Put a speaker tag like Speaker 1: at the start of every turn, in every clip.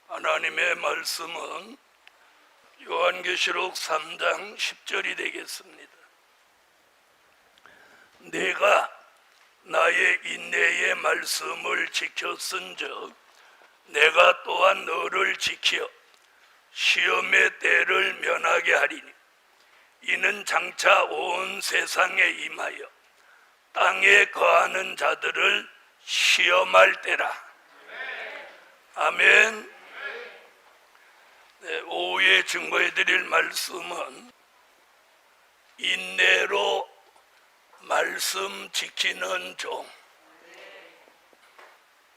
Speaker 1: 하나님의 말씀은 요한계시록 3장 10절이 되겠습니다. 내가 나의 인내의 말씀을 지켰은즉 내가 또한 너를 지켜 시험의 때를 면하게 하리니 이는 장차 온 세상에 임하여 땅에 거하는 자들을 시험할 때라. 아멘. 네, 오후에 증거해 드릴 말씀은 인내로 말씀 지키는 종.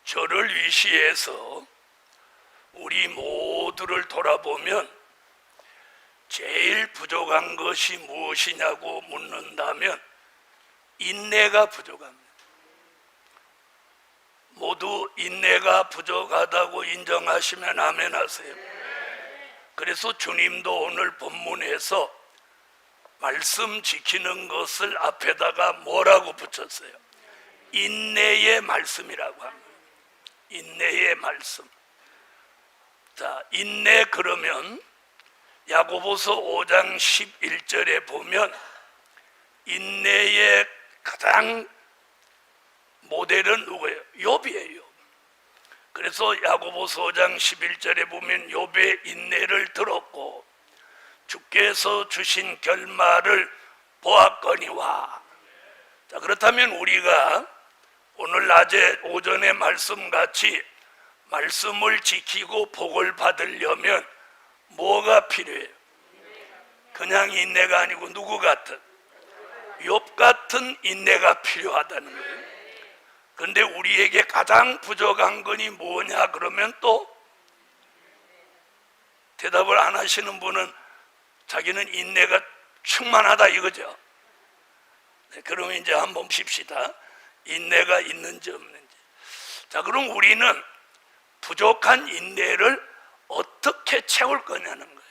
Speaker 1: 저를 위시해서 우리 모두를 돌아보면 제일 부족한 것이 무엇이냐고 묻는다면 인내가 부족합니다. 모두 인내가 부족하다고 인정하시면 아멘 하세요. 그래서 주님도 오늘 본문에서 말씀 지키는 것을 앞에다가 뭐라고 붙였어요? 인내의 말씀이라고 합니다. 인내의 말씀. 자, 인내 그러면 야고보서 5장 11절에 보면 인내의 가장 모델은 누구예요? 욥이에요. 그래서 야고보서 5장 11절에 보면 욥의 인내를 들었고 주께서 주신 결말을 보았거니와. 자, 그렇다면 우리가 오늘 낮에 오전의 말씀같이 말씀을 지키고 복을 받으려면 뭐가 필요해요? 그냥 인내가 아니고 누구 같은? 욥 같은 인내가 필요하다는 거예요. 그런데 우리에게 가장 부족한 것이 뭐냐 그러면 또 대답을 안 하시는 분은 자기는 인내가 충만하다 이거죠. 네, 그러면 이제 한번 봅시다. 인내가 있는지 없는지. 자, 그럼 우리는 부족한 인내를 어떻게 채울 거냐는 거예요.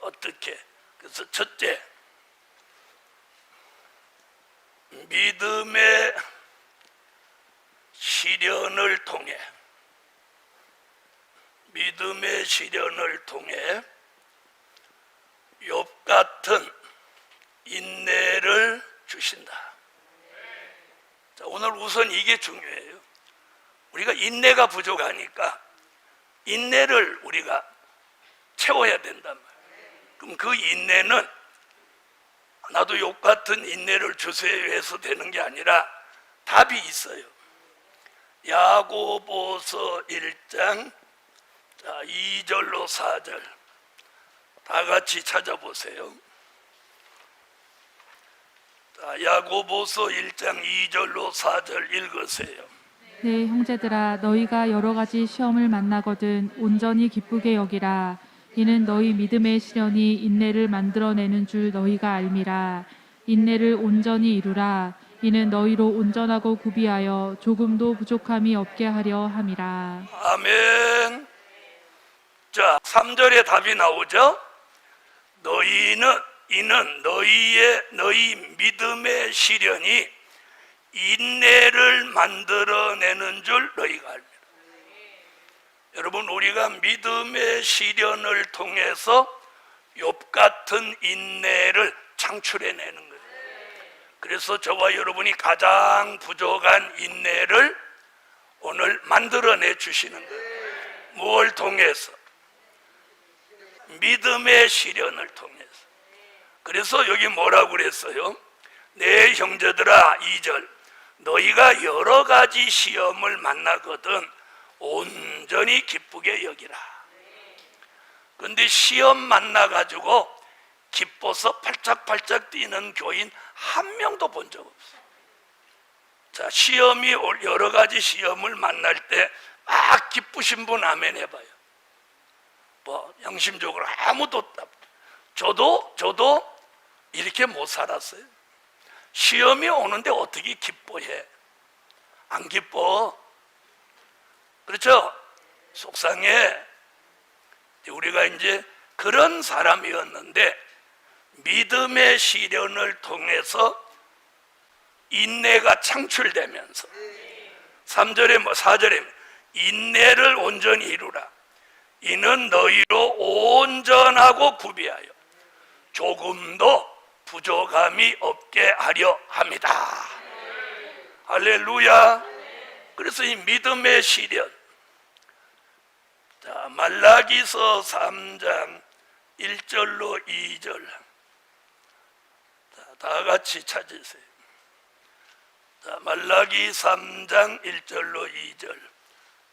Speaker 1: 어떻게? 그래서 첫째, 믿음의 시련을 통해 욥 같은 인내를 주신다. 자, 오늘 우선 이게 중요해요. 우리가 인내가 부족하니까 인내를 우리가 채워야 된단 말이에요. 그럼 그 인내는 나도 욥 같은 인내를 주세요 해서 되는 게 아니라 답이 있어요. 야고보서 1장 2절로 4절 다 같이 찾아보세요. 자, 야고보서 1장 2절로 4절 읽으세요.
Speaker 2: 네, 형제들아, 너희가 여러 가지 시험을 만나거든 온전히 기쁘게 여기라. 이는 너희 믿음의 시련이 인내를 만들어내는 줄 너희가 알미라. 인내를 온전히 이루라. 이는 너희로 온전하고 구비하여 조금도 부족함이 없게 하려 함이라.
Speaker 1: 아멘. 자, 3절에 답이 나오죠. 이는 너희 믿음의 시련이 인내를 만들어내는 줄 너희가 압니다. 여러분, 우리가 믿음의 시련을 통해서 욥 같은 인내를 창출해내는 거예요. 그래서 저와 여러분이 가장 부족한 인내를 오늘 만들어내 주시는 거예요. 무엇을 통해서? 믿음의 시련을 통해서. 그래서 여기 뭐라고 그랬어요? 내 형제들아, 2절, 너희가 여러 가지 시험을 만나거든 온전히 기쁘게 여기라. 그런데 시험 만나가지고 기뻐서 팔짝팔짝 뛰는 교인 한 명도 본 적 없어요. 자, 여러 가지 시험을 만날 때 막 기쁘신 분 아멘 해봐요. 뭐 양심적으로 아무도 저도 이렇게 못 살았어요. 시험이 오는데 어떻게 기뻐해? 안 기뻐. 그렇죠? 속상해. 우리가 이제 그런 사람이었는데 믿음의 시련을 통해서 인내가 창출되면서 3절에 4절에 인내를 온전히 이루라. 이는 너희로 온전하고 구비하여 조금도 부족함이 없게 하려 합니다. 할렐루야. 그래서 이 믿음의 시련, 자, 말라기서 3장 1절로 2절, 다 같이 찾으세요. 자, 말라기 3장 1절로 2절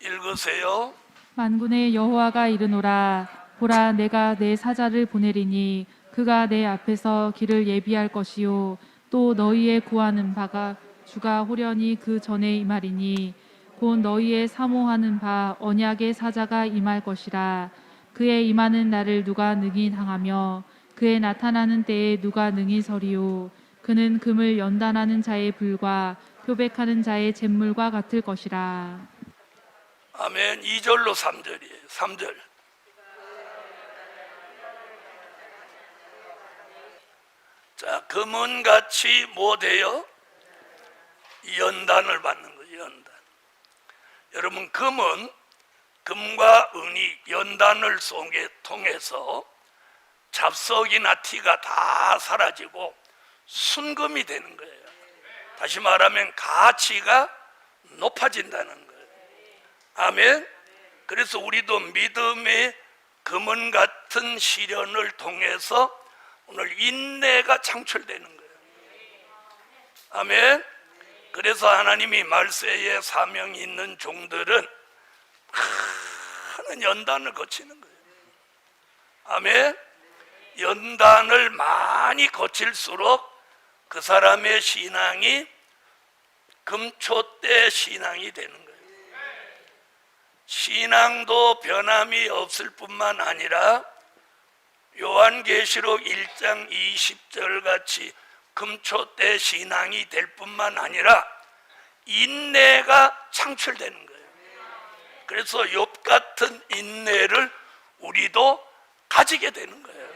Speaker 1: 읽으세요.
Speaker 2: 만군의 여호와가 이르노라 보라 내가 내 사자를 보내리니 그가 내 앞에서 길을 예비할 것이요 또 너희의 구하는 바가 주가 호련히 그 전에 임하리니 곧 너희의 사모하는 바 언약의 사자가 임할 것이라. 그의 임하는 날을 누가 능히 당하며 그의 나타나는 때에 누가 능히 서리요. 그는 금을 연단하는 자의 불과 표백하는 자의 잿물과 같을 것이라.
Speaker 1: 아멘. 2절로 3절이에요. 3절. 자, 금은같이 못해요? 연단을 받는 거예요. 연단. 여러분, 금과 은이 연단을 통해서 잡석이나 티가 다 사라지고 순금이 되는 거예요. 다시 말하면 가치가 높아진다는 거예요. 아멘. 그래서 우리도 믿음의 금은 같은 시련을 통해서 오늘 인내가 창출되는 거예요. 아멘. 그래서 하나님이 말세에 사명이 있는 종들은 많은 연단을 거치는 거예요. 아멘. 연단을 많이 거칠수록 그 사람의 신앙이 금초대 신앙이 되는 거예요. 신앙도 변함이 없을 뿐만 아니라 요한계시록 1장 20절 같이 금초대 신앙이 될 뿐만 아니라 인내가 창출되는 거예요. 그래서 욥 같은 인내를 우리도 가지게 되는 거예요.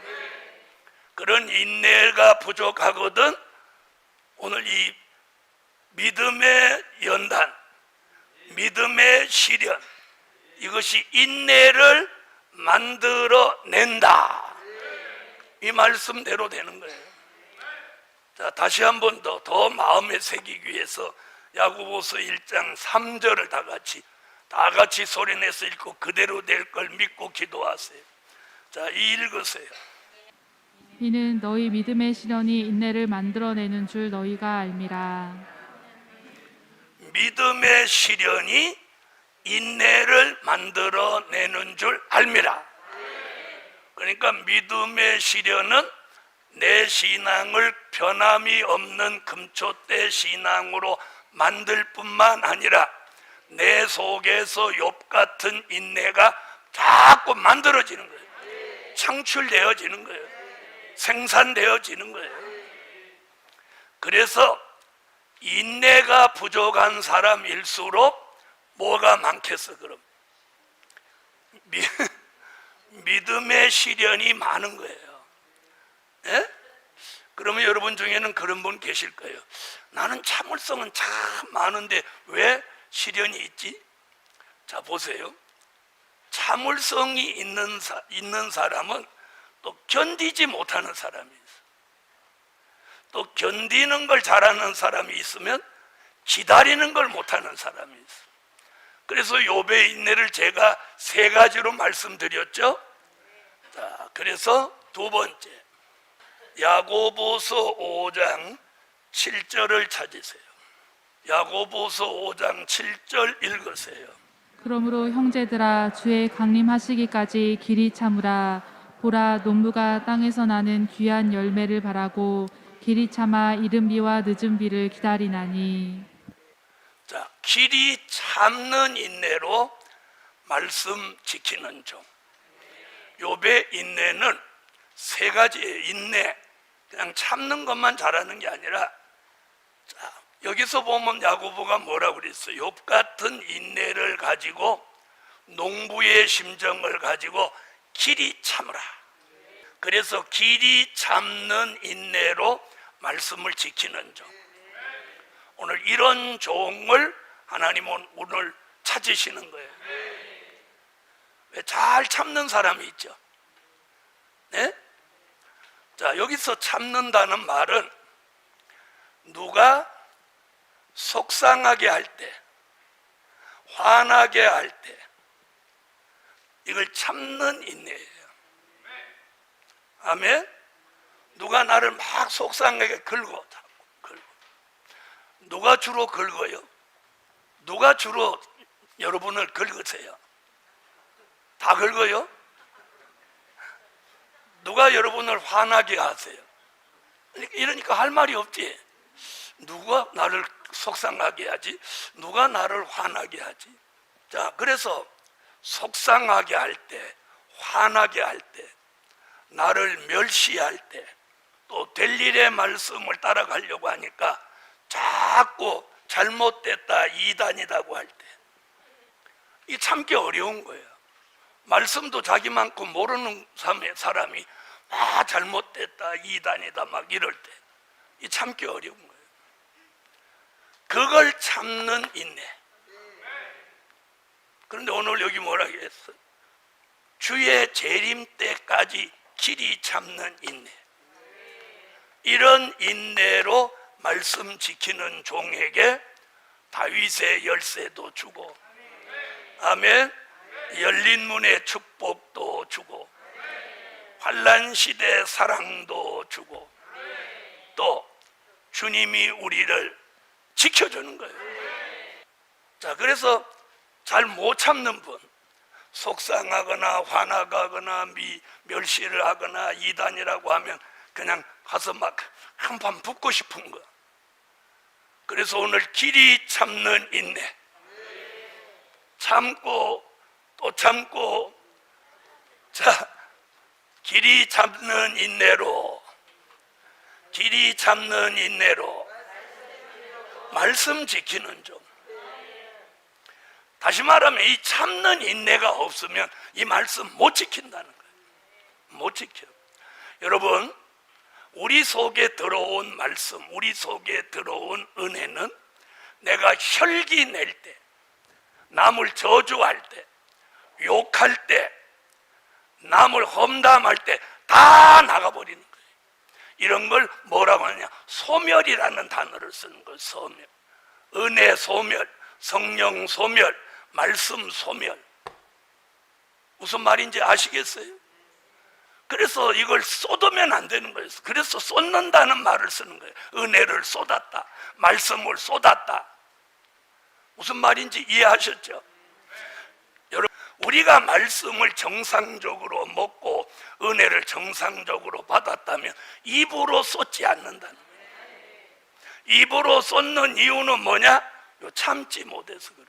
Speaker 1: 그런 인내가 부족하거든 오늘 이 믿음의 연단, 믿음의 시련, 이것이 인내를 만들어낸다, 이 말씀대로 되는 거예요. 자, 다시 한 번 더 마음에 새기기 위해서 야고보서 1장 3절을 다 같이 소리내서 읽고 그대로 될 걸 믿고 기도하세요. 자, 읽으세요.
Speaker 2: 이는 너희 믿음의 시련이 인내를 만들어내는 줄 너희가 알미라.
Speaker 1: 믿음의 시련이 인내를 만들어내는 줄 알미라. 그러니까 믿음의 시련은 내 신앙을 변함이 없는 금초대 신앙으로 만들 뿐만 아니라 내 속에서 욥 같은 인내가 자꾸 만들어지는 거예요. 창출되어지는 거예요. 생산되어지는 거예요. 그래서 인내가 부족한 사람일수록 뭐가 많겠어? 그럼 믿음의 시련이 많은 거예요. 예? 그러면 여러분 중에는 그런 분 계실 거예요. 나는 참을성은 참 많은데 왜 시련이 있지? 자, 보세요. 참을성이 있는 사람은 또 견디지 못하는 사람이 있어. 또 견디는 걸 잘하는 사람이 있으면 기다리는 걸 못하는 사람이 있어. 그래서 욥의 인내를 제가 3가지로 말씀드렸죠. 자, 그래서 두 번째, 야고보서 5장 7절을 찾으세요. 야고보서 5장 7절 읽으세요.
Speaker 2: 그러므로 형제들아 주의 강림하시기까지 길이 참으라. 보라 농부가 땅에서 나는 귀한 열매를 바라고 길이 참아 이른 비와 늦은 비를 기다리나니. 자,
Speaker 1: 길이 참는 인내로 말씀 지키는 종. 욥의 인내는 3가지의 인내, 그냥 참는 것만 잘하는 게 아니라, 자, 여기서 보면 야고보가 뭐라고 그랬어요? 욥 같은 인내를 가지고 농부의 심정을 가지고 길이 참으라. 그래서 길이 참는 인내로 말씀을 지키는 종. 오늘 이런 종을 하나님은 오늘 찾으시는 거예요. 왜 잘 참는 사람이 있죠. 네? 자, 여기서 참는다는 말은 누가 속상하게 할 때, 화나게 할 때, 이걸 참는 인내예요. 아멘? 누가 나를 막 속상하게 긁어. 누가 주로 긁어요? 누가 주로 여러분을 긁으세요? 다 긁어요? 누가 여러분을 화나게 하세요? 이러니까 할 말이 없지. 누가 나를 속상하게 하지? 누가 나를 화나게 하지? 자, 그래서 속상하게 할 때, 화나게 할 때, 나를 멸시할 때, 또 될 일의 말씀을 따라가려고 하니까 자꾸 잘못됐다, 이단이라고 할 때, 이 참기 어려운 거예요. 말씀도 자기만큼 모르는 사람이 잘못됐다, 이단이다 막 이럴 때, 이 참기 어려운 거예요. 그걸 참는 인내. 그런데 오늘 여기 뭐라고 했어? 주의 재림 때까지 길이 참는 인내. 이런 인내로 말씀 지키는 종에게 다윗의 열쇠도 주고, 아멘, 열린 문의 축복도 주고, 환난 시대 사랑도 주고, 또 주님이 우리를 지켜주는 거예요. 자, 그래서 잘 못 참는 분, 속상하거나 화나거나 멸시를 하거나 이단이라고 하면 그냥 가서 막 한판 붙고 싶은 거. 그래서 오늘 길이 참는 인내, 참고 또 참고, 자, 길이 참는 인내로, 길이 참는 인내로 말씀 지키는 종. 다시 말하면 이 참는 인내가 없으면 이 말씀 못 지킨다는 거예요. 못 지켜. 여러분, 우리 속에 들어온 말씀, 우리 속에 들어온 은혜는 내가 혈기 낼 때, 남을 저주할 때, 욕할 때, 남을 험담할 때 다 나가버리는 거예요. 이런 걸 뭐라고 하느냐? 소멸이라는 단어를 쓰는 거예요. 소멸. 은혜 소멸, 성령 소멸, 말씀 소멸. 무슨 말인지 아시겠어요? 그래서 이걸 쏟으면 안 되는 거예요. 그래서 쏟는다는 말을 쓰는 거예요. 은혜를 쏟았다, 말씀을 쏟았다. 무슨 말인지 이해하셨죠? 여러분, 우리가 말씀을 정상적으로 먹고 은혜를 정상적으로 받았다면 입으로 쏟지 않는다는 거예요. 입으로 쏟는 이유는 뭐냐? 참지 못해서 그래요.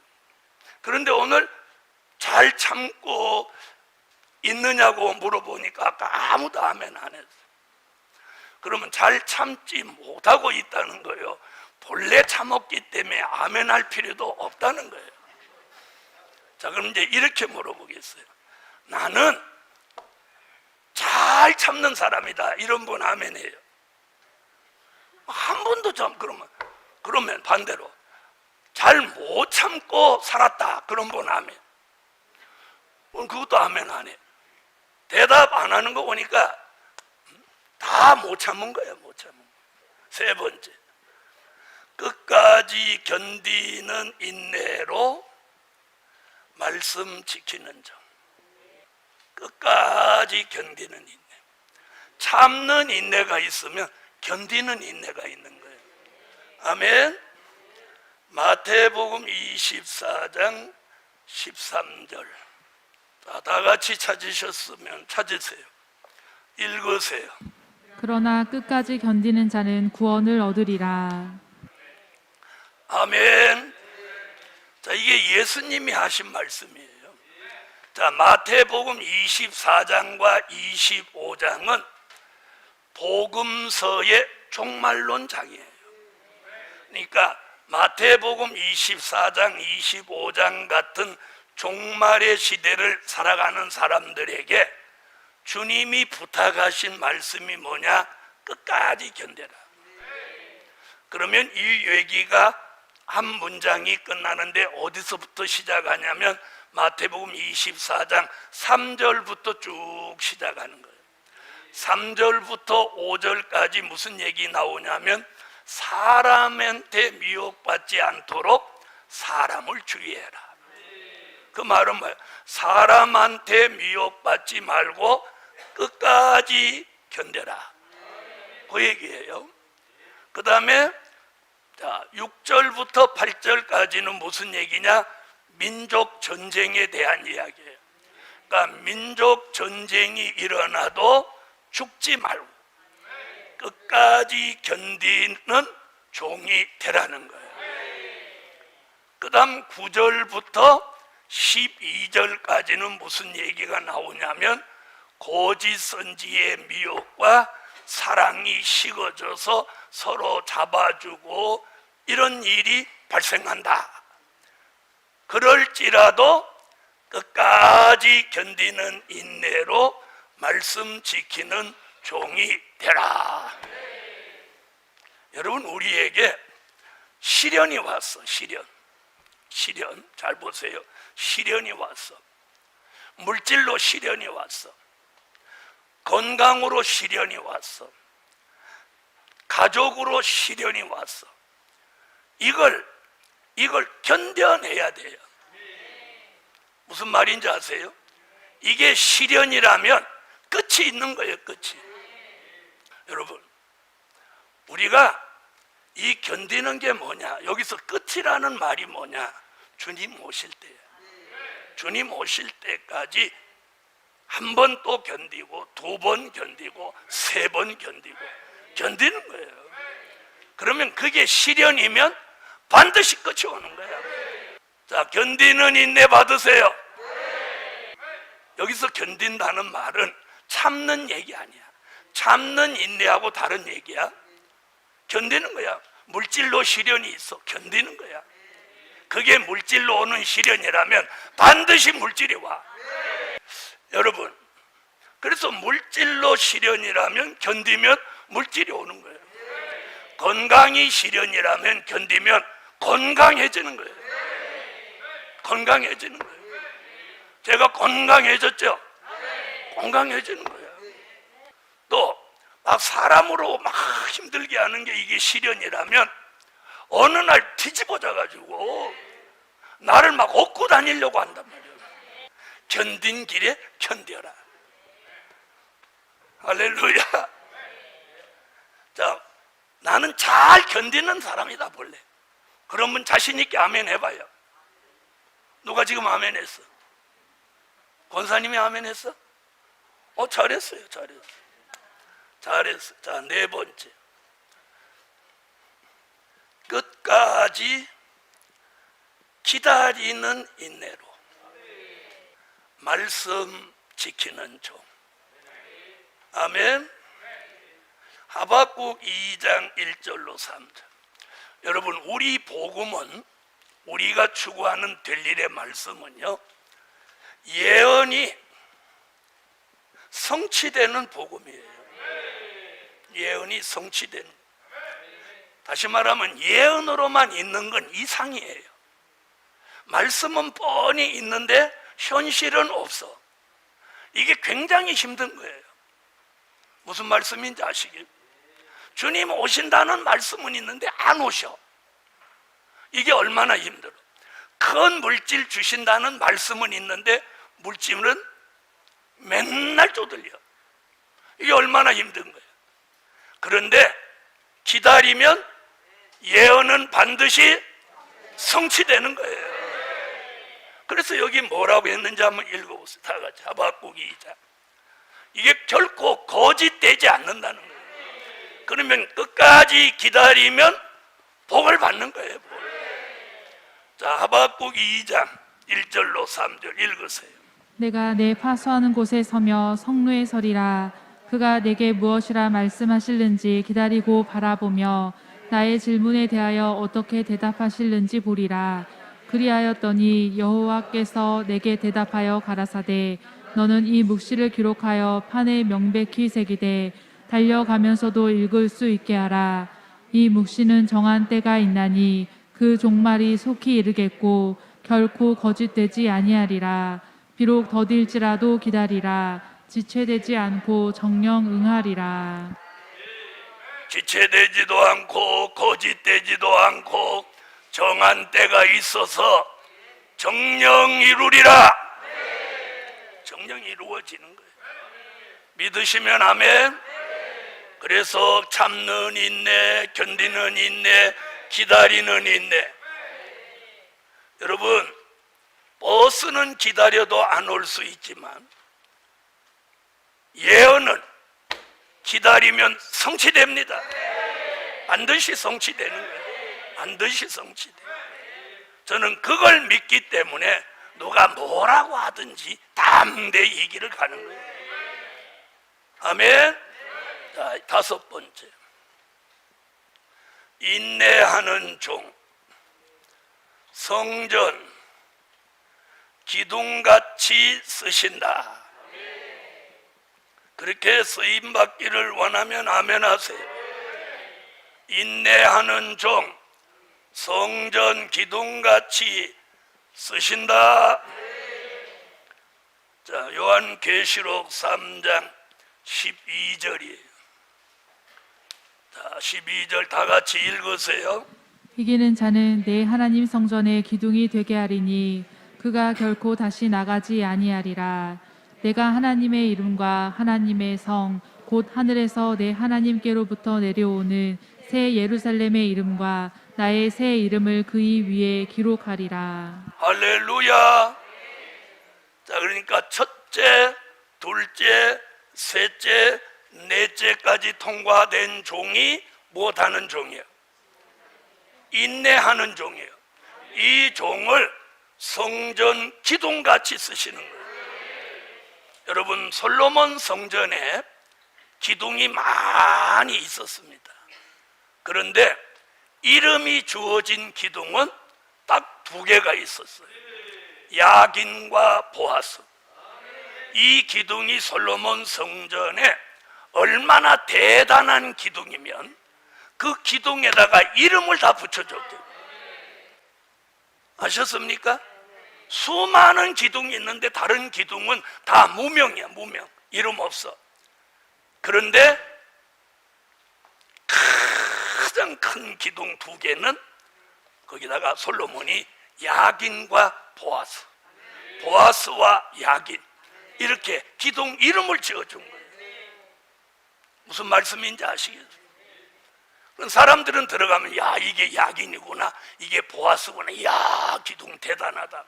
Speaker 1: 그런데 오늘 잘 참고 있느냐고 물어보니까 아까 아무도 아멘 안 했어요. 그러면 잘 참지 못하고 있다는 거예요. 본래 참았기 때문에 아멘 할 필요도 없다는 거예요. 자, 그럼 이제 이렇게 물어보겠어요. 나는 잘 참는 사람이다, 이런 분 아멘해요. 한 번도 그러면 반대로 잘 못 참고 살았다, 그런 분 아멘. 그것도 아멘 안 해. 대답 안 하는 거 보니까 다 못 참은 거예요. 못 참은 거예요. 세 번째, 끝까지 견디는 인내로 말씀 지키는 점. 끝까지 견디는 인내. 참는 인내가 있으면 견디는 인내가 있는 거예요. 아멘. 마태복음 24장 13절. 자, 다 같이 찾으셨으면 찾으세요. 읽으세요.
Speaker 2: 그러나 끝까지 견디는 자는 구원을 얻으리라.
Speaker 1: 아멘. 자, 이게 예수님이 하신 말씀이에요. 자, 마태복음 24장과 25장은 복음서의 종말론 장이에요. 그러니까 마태복음 24장, 25장 같은 종말의 시대를 살아가는 사람들에게 주님이 부탁하신 말씀이 뭐냐? 끝까지 견뎌라. 그러면 이 얘기가 한 문장이 끝나는데 어디서부터 시작하냐면 마태복음 24장 3절부터 쭉 시작하는 거예요. 3절부터 5절까지 무슨 얘기 나오냐면 사람한테 미혹받지 않도록 사람을 주의해라. 그 말은 뭐예요? 사람한테 미혹받지 말고 끝까지 견뎌라. 그 얘기예요. 그 다음에 6절부터 8절까지는 무슨 얘기냐? 민족 전쟁에 대한 이야기예요. 그러니까 민족 전쟁이 일어나도 죽지 말고 끝까지 견디는 종이 되라는 거예요. 그 다음 9절부터 12절까지는 무슨 얘기가 나오냐면 거짓 선지의 미혹과 사랑이 식어져서 서로 잡아주고 이런 일이 발생한다. 그럴지라도 끝까지 견디는 인내로 말씀 지키는 종이 되라. 여러분, 우리에게 시련이 왔어. 시련 잘 보세요. 시련이 왔어. 물질로 시련이 왔어. 건강으로 시련이 왔어. 가족으로 시련이 왔어. 이걸 견뎌내야 돼요. 무슨 말인지 아세요? 이게 시련이라면 끝이 있는 거예요. 끝이. 여러분, 우리가 이 견디는 게 뭐냐? 여기서 끝이라는 말이 뭐냐? 주님 오실 때. 주님 오실 때까지 한 번 또 견디고, 두 번 견디고, 세 번 견디고 견디는 거예요. 그러면 그게 시련이면 반드시 끝이 오는 거예요. 자, 견디는 인내 받으세요. 여기서 견딘다는 말은 참는 얘기 아니야. 참는 인내하고 다른 얘기야. 견디는 거야. 물질로 시련이 있어. 견디는 거야. 그게 물질로 오는 시련이라면 반드시 물질이 와. 여러분, 그래서 물질로 시련이라면 견디면 물질이 오는 거예요. 건강이 시련이라면 견디면 건강해지는 거예요. 건강해지는 거예요. 제가 건강해졌죠? 건강해지는 거예요. 또 막 사람으로 막 힘들게 하는 게 이게 시련이라면 어느 날 뒤집어져 가지고 나를 막 업고 다니려고 한단 말이에요. 견딘 길에 견뎌라. 할렐루야. 자, 나는 잘 견디는 사람이다 볼래. 그러면 자신 있게 아멘 해봐요. 누가 지금 아멘 했어? 권사님이 아멘 했어? 잘했어요. 잘했어. 자, 네 번째. 끝까지 기다리는 인내로 말씀 지키는 종. 아멘. 하박국 2장 1절로 3절. 여러분, 우리 복음은, 우리가 추구하는 될 일의 말씀은요, 예언이 성취되는 복음이에요. 예언이 성취되는. 다시 말하면 예언으로만 있는 건 이상이에요. 말씀은 뻔히 있는데 현실은 없어. 이게 굉장히 힘든 거예요. 무슨 말씀인지 아시겠어요? 주님 오신다는 말씀은 있는데 안 오셔. 이게 얼마나 힘들어. 큰 물질 주신다는 말씀은 있는데 물질은 맨날 쪼들려. 이게 얼마나 힘든 거예요. 그런데 기다리면 예언은 반드시 성취되는 거예요. 그래서 여기 뭐라고 했는지 한번 읽어보세요. 다 같이 하박국 2장. 이게 결코 거짓되지 않는다는 거예요. 그러면 끝까지 기다리면 복을 받는 거예요. 복. 자, 하박국 2장 1절로 3절 읽으세요.
Speaker 2: 내가 내 파수하는 곳에 서며 성루에 서리라. 그가 내게 무엇이라 말씀하실는지 기다리고 바라보며 나의 질문에 대하여 어떻게 대답하실는지 보리라. 그리하였더니 여호와께서 내게 대답하여 가라사대 너는 이 묵시를 기록하여 판에 명백히 새기되 달려가면서도 읽을 수 있게 하라. 이 묵시는 정한 때가 있나니 그 종말이 속히 이르겠고 결코 거짓되지 아니하리라. 비록 더딜지라도 기다리라. 지체되지 않고 정령 응하리라.
Speaker 1: 지체되지도 않고 거짓되지도 않고 정한 때가 있어서 정령 이루리라. 정령 이루어지는 거예요. 믿으시면 아멘. 그래서 참는 인내, 견디는 인내, 기다리는 인내. 여러분, 버스는 기다려도 안 올 수 있지만 예언은 기다리면 성취됩니다. 반드시 성취되는 거예요. 반드시 성취돼요. 저는 그걸 믿기 때문에 누가 뭐라고 하든지 담대히 이 길을 가는 거예요. 아멘. 자, 다섯 번째, 인내하는 종. 성전 기둥같이 쓰신다. 그렇게 쓰임받기를 원하면 아멘 하세요. 인내하는 종, 성전 기둥같이 쓰신다. 자, 요한계시록 3장 12절이에요. 자, 12절 다 같이 읽으세요.
Speaker 2: 이기는 자는 내 하나님 성전의 기둥이 되게 하리니 그가 결코 다시 나가지 아니하리라. 내가 하나님의 이름과 하나님의 성 곧 하늘에서 내 하나님께로부터 내려오는 새 예루살렘의 이름과 나의 새 이름을 그의 위에 기록하리라.
Speaker 1: 할렐루야. 자, 그러니까 첫째, 둘째, 셋째, 넷째까지 통과된 종이 무엇하는 종이에요? 인내하는 종이에요. 이 종을 성전 기둥같이 쓰시는 거예요. 여러분, 솔로몬 성전에 기둥이 많이 있었습니다. 그런데 이름이 주어진 기둥은 딱 두 개가 있었어요. 야긴과 보아스. 이 기둥이 솔로몬 성전에 얼마나 대단한 기둥이면 그 기둥에다가 이름을 다 붙여줬대요. 아셨습니까? 수많은 기둥이 있는데 다른 기둥은 다 무명이야. 무명. 이름 없어. 그런데 가장 큰 기둥 두 개는 거기다가 솔로몬이 야긴과 보아스, 보아스와 야긴, 이렇게 기둥 이름을 지어준 거예요. 무슨 말씀인지 아시겠어요? 사람들은 들어가면 야, 이게 야긴이구나, 이게 보아스구나, 야, 기둥 대단하다.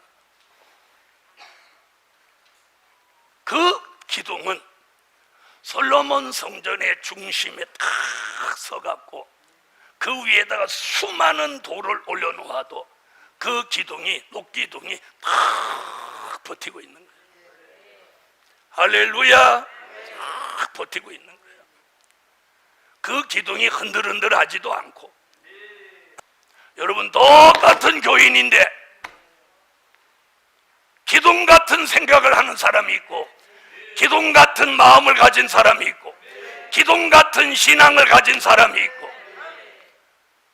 Speaker 1: 그 기둥은 솔로몬 성전의 중심에 탁 서갖고 그 위에다가 수많은 돌을 올려놓아도 그 기둥이, 녹기둥이 탁 버티고 있는 거예요. 할렐루야. 탁 버티고 있는 거예요. 그 기둥이 흔들흔들하지도 않고. 여러분, 똑같은 교인인데 기둥 같은 생각을 하는 사람이 있고, 기둥 같은 마음을 가진 사람이 있고, 기둥 같은 신앙을 가진 사람이 있고,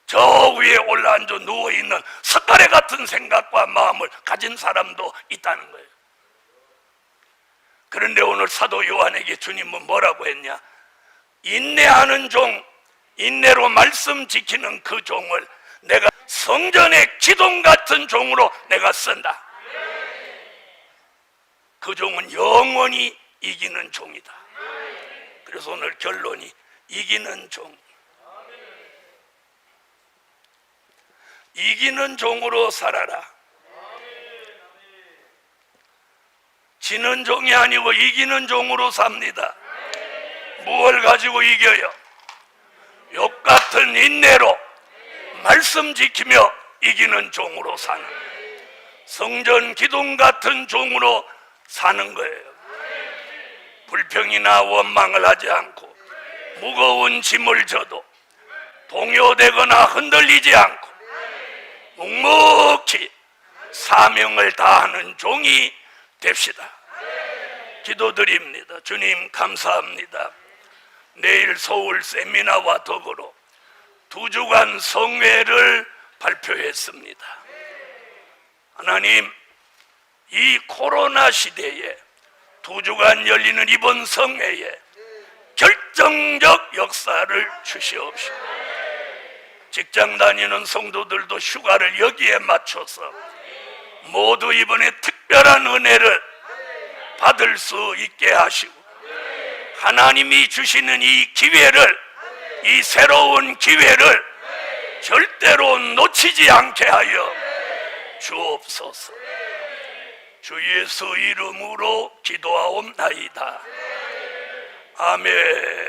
Speaker 1: 저 위에 올라앉아 누워있는 석가래 같은 생각과 마음을 가진 사람도 있다는 거예요. 그런데 오늘 사도 요한에게 주님은 뭐라고 했냐? 인내하는 종, 인내로 말씀 지키는 그 종을 내가 성전의 기둥 같은 종으로 내가 쓴다. 그 종은 영원히 이기는 종이다. 그래서 오늘 결론이 이기는 종. 이기는 종으로 살아라. 지는 종이 아니고 이기는 종으로 삽니다. 무엇을 가지고 이겨요? 욕 같은 인내로 말씀 지키며 이기는 종으로 사는, 성전 기둥 같은 종으로 사는 거예요. 불평이나 원망을 하지 않고 무거운 짐을 져도 동요되거나 흔들리지 않고 묵묵히 사명을 다하는 종이 됩시다. 기도드립니다. 주님, 감사합니다. 내일 서울 세미나와 더불어 2주간 성회를 발표했습니다. 하나님, 이 코로나 시대에 2주간 열리는 이번 성회에 결정적 역사를 주시옵시고, 직장 다니는 성도들도 휴가를 여기에 맞춰서 모두 이번에 특별한 은혜를 받을 수 있게 하시고, 하나님이 주시는 이 기회를, 이 새로운 기회를 절대로 놓치지 않게 하여 주옵소서. 주 예수 이름으로 기도하옵나이다. 아멘.